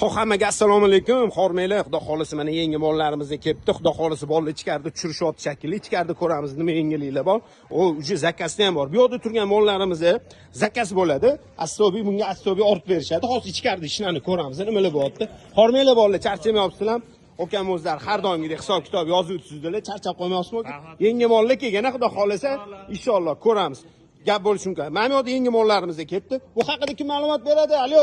Xo'p, hammaga assalomu alaykum. Xormanglar, xudo xolisi mana yangi mollarimizni kelibdi. Xudo xolisi bolalar ichkarida tushirishyapti shakilli. Ichkarida ko'ramiz nima yangiliklar bor. O uje zakasi ham bor. Bu yerda turgan mollarimizni zakasi bo'ladi. Astobi bunga astobi ortib berishadi. Hozir ichkarida ishlarni ko'ramiz. Nimalar bo'lyapti? Xormanglar bolalar, charchamayapsizlar? Okamizlar har doimgidek hisob kitob yozib o'tsizdilar. Charchab qolmayapsizmi? Yangi mollar kelgan, xudo xolisa inshaalloh ko'ramiz. Gap bo'lishi mumkin. Mana bu yerda yangi mollarimiz kelibdi. Bu haqida kim ma'lumot beradi? Alo.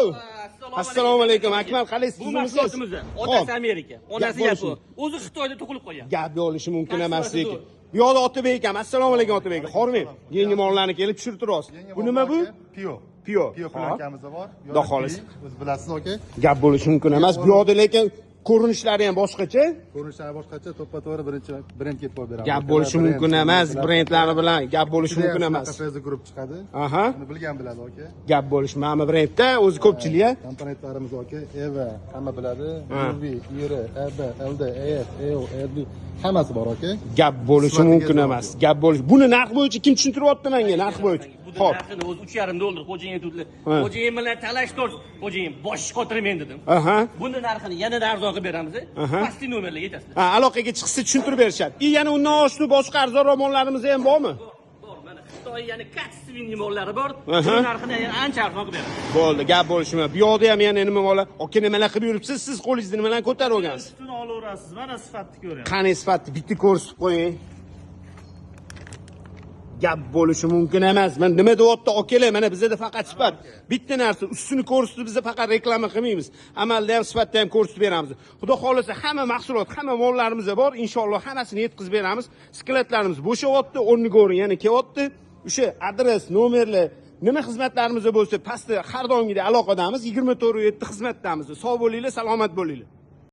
Assalomu alaykum. Akmal, qalaysiz? Bu mahsulotimiz. Otasi Amerika, onasi Yapon. O'zi Xitoyda tug'ilib qolgan. Gap bo'lishi mumkin emas lekin. Bu yoqda Otabek ham. Assalomu alaykum Otabek. Xormang. Yangi mollarni kelib tushirtirasiz. Bu nima bu? Pio. Pio. Pio plankamiz bor. Xudo xolis. O'z bilasiz, aka. Gap bo'lishi mumkin emas. Bu yoqda lekin ko'rinishlari ham boshqacha. Ko'rinishlari boshqacha, to'ppa-to'g'ri birinchi brend ketib beramiz. Gap bo'lishi mumkin emas. Brendlari bilan gap bo'lishi mumkin emas. Kafezi guruh chiqadi. Aha. Buni bilgan biladi, aka. Gap bo'lishi mana brendda o'zi ko'pchilik. Komponentlarimiz aka, Eva hamma biladi. UV, IR, EB, LD, EF, EO, ED hammasi bor, aka. Gap bo'lishi mumkin emas. Gap bo'lishi. Buni narx bo'yicha kim tushuntiryapti menga narx bo'yicha? Xo'p. Narxini o'zi 3,5 dollar xo'jayin tutdi. Xo'jayin bilan talash tortish. Xo'jayin bosh qotirmen dedim. Aha. Buni narxini yana arzon qilib beramiz. Pastli nomerlar yetasizlar. Ha, aloqaga chiqsa tushuntirib berishadi. Yana undan oshdi boshqa arzon romonlarimiz ham bormi? Bor, mana Xitoy yana katsivin mollari bor. Buni narxini yana ancha arzon qilib beramiz. Bo'ldi, gap bo'lishi mumkin. Bu yoqda ham yana nima molar? Aka nimalar qilib yuribsiz? Siz qo'lingizni nimadan ko'tarib olgansiz? Ustini olaverasiz. Mana sifatni ko'ring. Qani sifatni bitta ko'rsatib qo'ying. Gap bo'lishi mumkin emas. Men nima deyapti akalar? Mana bizda faqat sifat. Bitta narsa ustini ko'rsatib biz faqat reklama qilmaymiz. Amalda ham sifatda ham ko'rsatib beramiz. Xudo xolisa hamma mahsulot, hamma mollarimiz bor. Inshaalloh hammasini yetkazib beramiz. Skletlarimiz bo'shyapti, o'rniga o'rin yana kelyapti. O'sha adres, nomerlar, nima xizmatlarimiz bo'lsa pastda har doimgidek aloqadamiz. 24/7 xizmatdamiz. Sog' bo'linglar, salomat bo'linglar.